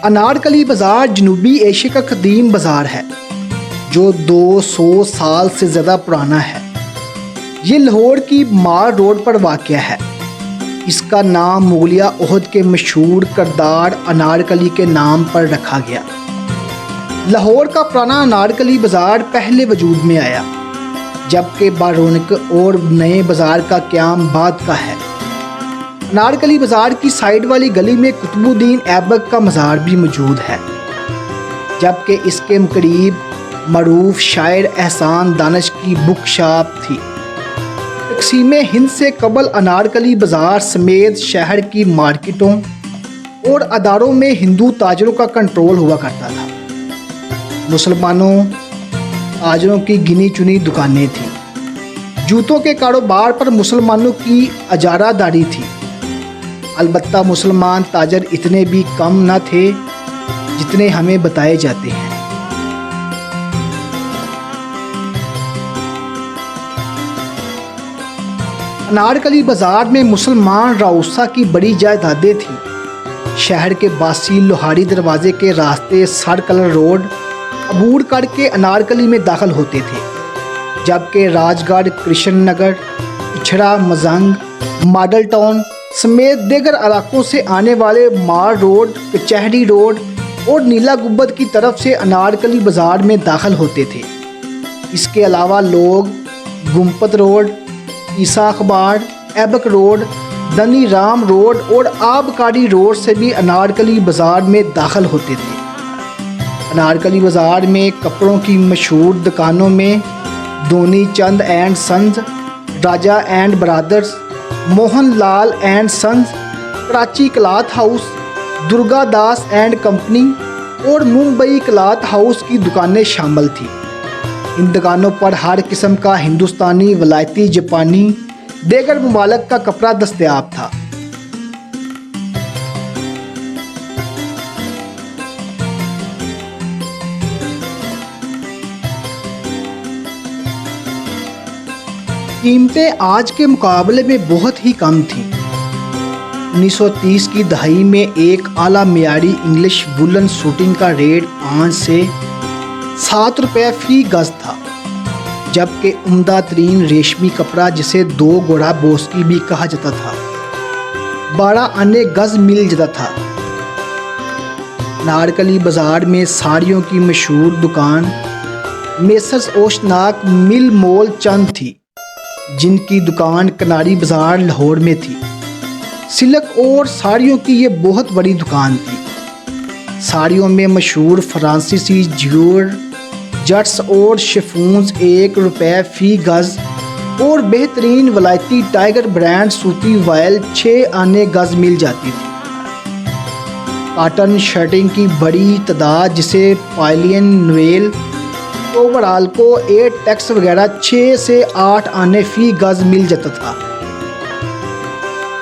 انارکلی بازار جنوبی ایشیا کا قدیم بازار ہے جو 200 سال سے زیادہ پرانا ہے۔ یہ لاہور کی مار روڈ پر واقع ہے۔ اس کا نام مغلیہ عہد کے مشہور کردار انارکلی کے نام پر رکھا گیا۔ لاہور کا پرانا انارکلی بازار پہلے وجود میں آیا، جبکہ بارونق اور نئے بازار کا قیام بعد کا ہے۔ انارکلی بازار کی سائیڈ والی گلی میں قطب الدین ایبک کا مزار بھی موجود ہے، جبکہ اس کے قریب معروف شاعر احسان دانش کی بک شاپ تھی۔ تقسیم ہند سے قبل انارکلی بازار سمیت شہر کی مارکیٹوں اور اداروں میں ہندو تاجروں کا کنٹرول ہوا کرتا تھا۔ مسلمانوں تاجروں کی گنی چنی دکانیں تھیں۔ جوتوں کے کاروبار پر مسلمانوں کی اجارہ داری تھی۔ البتہ مسلمان تاجر اتنے بھی کم نہ تھے جتنے ہمیں بتائے جاتے ہیں۔ انارکلی بازار میں مسلمان راؤسا کی بڑی جائیدادیں تھیں۔ شہر کے باسی لوہاری دروازے کے راستے سرکلر روڈ عبور کر کے انارکلی میں داخل ہوتے تھے، جبکہ راج گڑھ، کرشن نگر، اچھڑا، مزنگ، ماڈل ٹاؤن سمیت دیگر علاقوں سے آنے والے مار روڈ، کچہری روڈ اور نیلا گنبد کی طرف سے انارکلی بازار میں داخل ہوتے تھے۔ اس کے علاوہ لوگ گمپت روڈ، عیسیٰ اخبار، ایبک روڈ، دنی رام روڈ اور آبکاری روڈ سے بھی انارکلی بازار میں داخل ہوتے تھے۔ انارکلی بازار میں کپڑوں کی مشہور دکانوں میں Duni Chand and sons, Raja and brothers, Mohan Lal and sons, Karachi cloth house, Durga Das and company اور ممبئی کلاتھ ہاؤس کی دکانیں شامل تھیں۔ ان دکانوں پر ہر قسم کا ہندوستانی، ولایتی، جاپانی، دیگر ممالک کا کپڑا دستیاب تھا۔ قیمتیں آج کے مقابلے میں بہت ہی کم تھیں۔ 1930 کی دہائی میں ایک اعلیٰ معیاری انگلش وولن سوٹنگ کا ریٹ 5 سے 7 روپے فی گز تھا، جبکہ عمدہ ترین ریشمی کپڑا جسے 2 گوڑا بوسکی بھی کہا جاتا تھا 12 آنے گز مل جاتا تھا۔ انارکلی بازار میں ساڑیوں کی مشہور دکان میسرز اوشناک مل مول چند تھی، جن کی دکان کناری بازار لاہور میں تھی۔ سلک اور ساڑیوں کی یہ بہت بڑی دکان تھی۔ ساڑیوں میں مشہور فرانسیسی جارجٹس اور شفونز 1 روپے فی گز اور بہترین ولایتی ٹائیگر برانڈ سوتی وائل 6 آنے گز مل جاتی تھی۔ کاٹن شرٹنگ کی بڑی تعداد جسے پائلین نویل اوورال کو 8 ٹیکس وغیرہ 6 سے 8 آنے فی گز مل جاتا تھا۔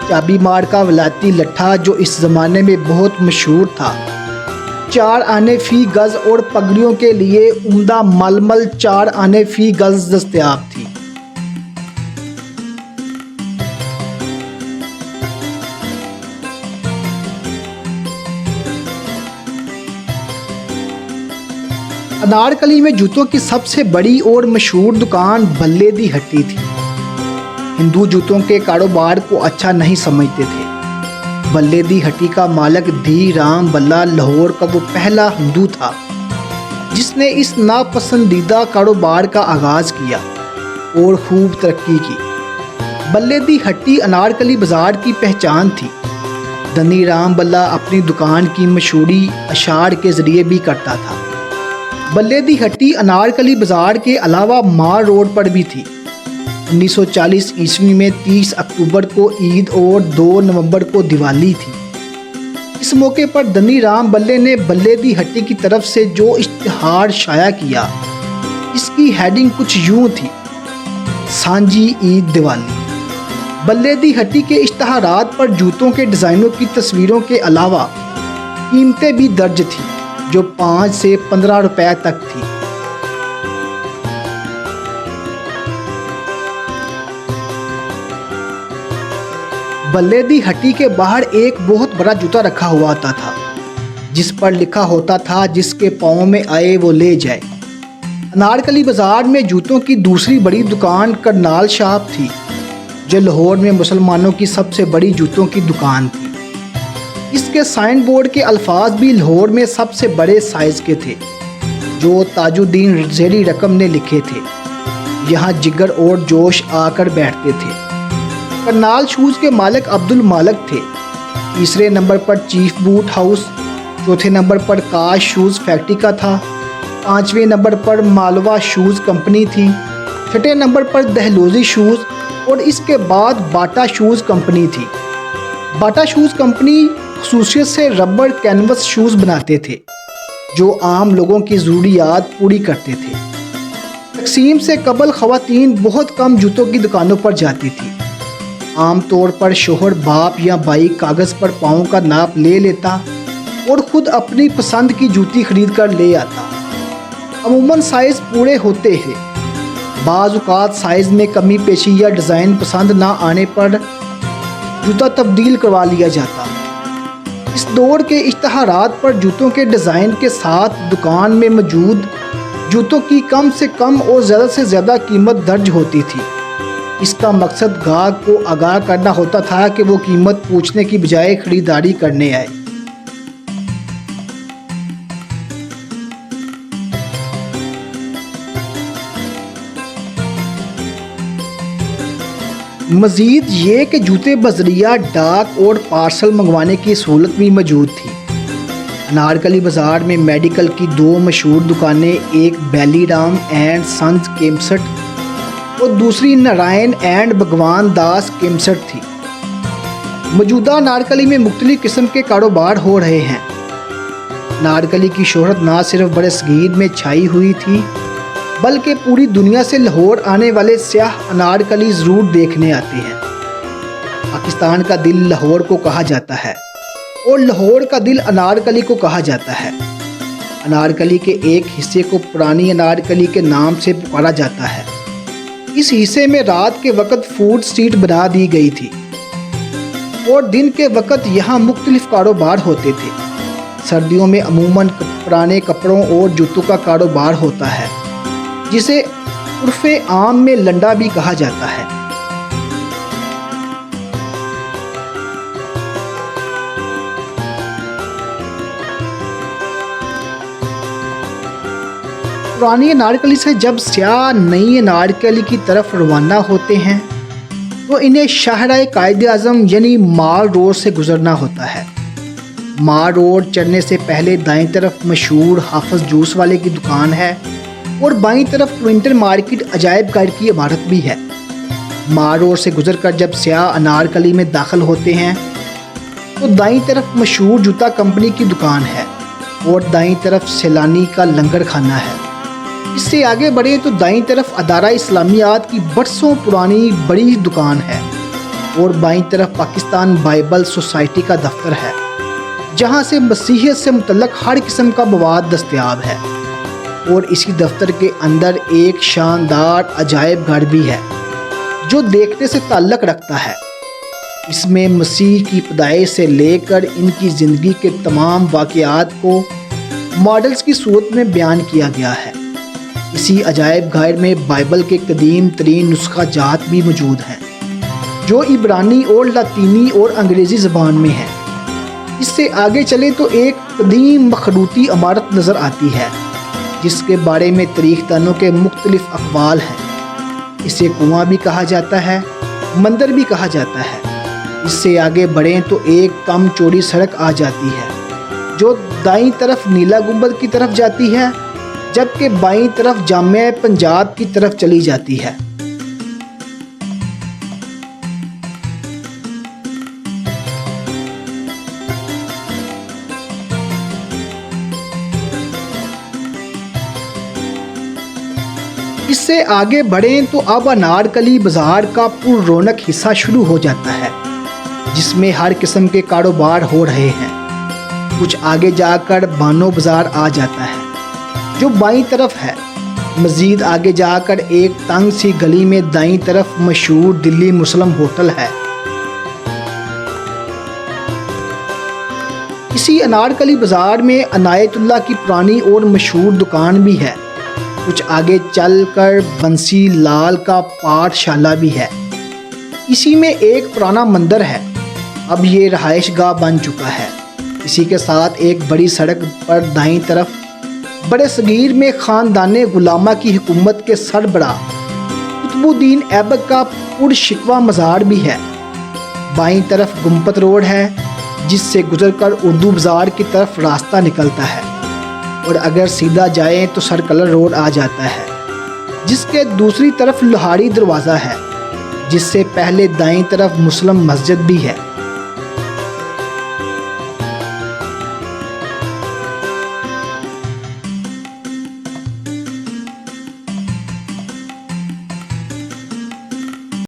چابی مار کا ولایتی لٹھا جو اس زمانے میں بہت مشہور تھا 4 آنے فی گز اور پگڑیوں کے لیے عمدہ ململ 4 آنے فی گز دستیاب تھی۔ انارکلی میں جوتوں کی سب سے بڑی اور مشہور دکان بلے دی ہٹی تھی۔ ہندو جوتوں کے کاروبار کو اچھا نہیں سمجھتے تھے۔ بلے دی ہٹی کا مالک دھی رام بلہ لاہور کا وہ پہلا ہندو تھا جس نے اس ناپسندیدہ کاروبار کا آغاز کیا اور خوب ترقی کی۔ بلے دی ہٹی انارکلی بازار کی پہچان تھی۔ دنی رام بلہ اپنی دکان کی مشہوری اشعار کے ذریعے بھی کرتا تھا۔ بلے دی ہٹی انارکلی بازار کے علاوہ مار روڈ پر بھی تھی۔ 1940 عیسوی میں 30 اکتوبر کو عید اور 2 نومبر کو دیوالی تھی۔ اس موقع پر دنی رام بلے نے بلے دی ہٹی کی طرف سے جو اشتہار شائع کیا، اس کی ہیڈنگ کچھ یوں تھی: سانجی عید دیوالی۔ بلے دی ہٹی کے اشتہارات پر جوتوں کے ڈیزائنوں کی تصویروں کے علاوہ قیمتیں بھی درج تھیں جو 5 سے 15 روپے تک تھی۔ بلے دی ہٹی کے باہر ایک بہت بڑا جوتا رکھا ہوا آتا تھا जिस पर लिखा होता था जिसके पाँव में आए वो ले जाए। अनारकली बाज़ार में जूतों की दूसरी बड़ी दुकान करनाल शॉप थी, जो लाहौर में मुसलमानों की सबसे बड़ी जूतों की दुकान थी। इसके साइन बोर्ड के अल्फाज भी लाहौर में सबसे बड़े साइज़ के थे, जो ताजुद्दीन ज़ेरी रकम ने लिखे थे। यहाँ जिगर और जोश आकर बैठते थे। करनाल शूज़ के मालिक अब्दुल मालिक थे। तीसरे नंबर पर चीफ बूट हाउस, चौथे नंबर पर काश शूज़ फैक्ट्री का था, पाँचवें नंबर पर मालवा शूज़ कंपनी थी, छठे नंबर पर दहलोजी शूज़ और इसके बाद बाटा शूज़ कंपनी थी। बाटा शूज़ कंपनी खसूसियत से रबर कैनवस शूज़ बनाते थे, जो आम लोगों की ज़रूरियात पूरी करते थे। तकसीम से कबल ख़वातीन बहुत कम जूतों की दुकानों पर जाती थी। आम तौर पर शोहर बाप या भाई कागज़ पर पाँव का नाप ले लेता और ख़ुद अपनी पसंद की जूती खरीद कर ले आता। अमूमन साइज़ पूरे होते हैं। बाज़ औक़ात साइज़ में कमी पेशी या डिज़ाइन पसंद ना आने पर जूता तब्दील करवा लिया जाता। इस दौर के इश्तहारात पर जूतों के डिज़ाइन के साथ दुकान में मौजूद जूतों की कम से कम और ज़्यादा से ज़्यादा कीमत दर्ज होती थी। इसका मकसद ग्राहक को आगाह करना होता था कि वो कीमत पूछने की बजाय ख़रीदारी करने आए। मज़ीद ये कि जूते बजरिया डाक और पार्सल मंगवाने की सहूलत भी मौजूद थी। अनारकली बाज़ार में मेडिकल की दो मशहूर दुकानें, एक बेली राम एंड सन्स केमसट और दूसरी नारायण एंड भगवान दास केमसट थी। मौजूदा अनारकली में मुख्तलिफ़ किस्म के कारोबार हो रहे हैं। अनारकली की शोहरत ना सिर्फ बड़े सगीर में छाई हुई थी, बल्कि पूरी दुनिया से लाहौर आने वाले सयाह अनारकली ज़रूर देखने आते हैं। पाकिस्तान का दिल लाहौर को कहा जाता है और लाहौर का दिल अनारकली को कहा जाता है। अनारकली के एक हिस्से को पुरानी अनारकली के नाम से पुकारा जाता है। इस हिस्से में रात के वक़्त फूड स्ट्रीट बना दी गई थी और दिन के वक़्त यहाँ मुख्तलिफ़ कारोबार होते थे। सर्दियों में अमूमन पुराने कपड़ों और जूतों का कारोबार होता है, जिसे उर्फ़े आम में लंडा भी कहा जाता है। पुरानी अनारकली से जब सयाह नई अनारकली की तरफ रवाना होते हैं तो इन्हें शाहराए कायदे आज़म यानी माल रोड से गुजरना होता है। माल रोड चढ़ने से पहले दाईं तरफ मशहूर हाफिज़ जूस वाले की दुकान है और बाईं तरफ ट्विंटर मार्केट अजायब घर की इमारत भी है। माल रोड से गुजरकर जब सयाह अनारकली में दाखिल होते हैं तो दाईं तरफ मशहूर जूता कंपनी की दुकान है और दाईं तरफ सैलानी का लंगर खाना है। इससे आगे बढ़े तो दाईं तरफ अदारा इस्लामियात की बरसों पुरानी बड़ी दुकान है और बाईं तरफ पाकिस्तान बाइबल सोसाइटी का दफ्तर है, जहां से मसीहियत से मुतल्लक हर किस्म का मवाद दस्तयाब है। और इसी दफ्तर के अंदर एक शानदार अजायब घर भी है जो देखने से ताल्लुक़ रखता है। इसमें मसीह की पैदाइश से लेकर इनकी ज़िंदगी के तमाम वाक़यात को मॉडल्स की सूरत में बयान किया गया है। इसी अजायब घर में बाइबल के कदीम तरीन नुस्खा जात भी मौजूद हैं, जो इब्रानी और लातीनी और अंग्रेज़ी ज़बान में है। इससे आगे चले तो एक कदीम मखरूती इमारत नज़र आती है, जिसके बारे में तारीख़ दानों के मुख्तलिफ़ अक़वाल हैं। इसे कुआं भी कहा जाता है, मंदिर भी कहा जाता है। इससे आगे बढ़ें तो एक कम चौड़ी सड़क आ जाती है, जो दाईं तरफ नीला गुंबद की तरफ जाती है, जबकि बाईं तरफ जामिया पंजाब की तरफ चली जाती है। इससे आगे बढ़ें तो अब अनारकली बाज़ार का पुररौनक हिस्सा शुरू हो जाता है, जिसमें हर किस्म के कारोबार हो रहे हैं। कुछ आगे जाकर बानो बाज़ार आ जाता है, जो बाईं तरफ है। मज़ीद आगे जाकर एक तंग सी गली में दाईं तरफ मशहूर दिल्ली मुस्लिम होटल है। اسی انارکلی بازار میں عنایت اللہ کی پرانی اور مشہور دکان بھی ہے۔ کچھ آگے چل کر بنسی لال کا پاٹھ شالہ بھی ہے۔ اسی میں ایک پرانا مندر ہے، اب یہ رہائش گاہ بن چکا ہے۔ اسی کے ساتھ ایک بڑی سڑک پر دائیں طرف بڑے صغیر میں خاندان غلامہ کی حکومت کے سربراہ قطب الدین ایبک کا پر شکوہ مزار بھی ہے۔ بائیں طرف گمپت روڈ ہے جس سے گزر کر اردو بازار کی طرف راستہ نکلتا ہے، اور اگر سیدھا جائیں تو سرکلر روڈ آ جاتا ہے جس کے دوسری طرف لوہاری دروازہ ہے، جس سے پہلے دائیں طرف مسلم مسجد بھی ہے۔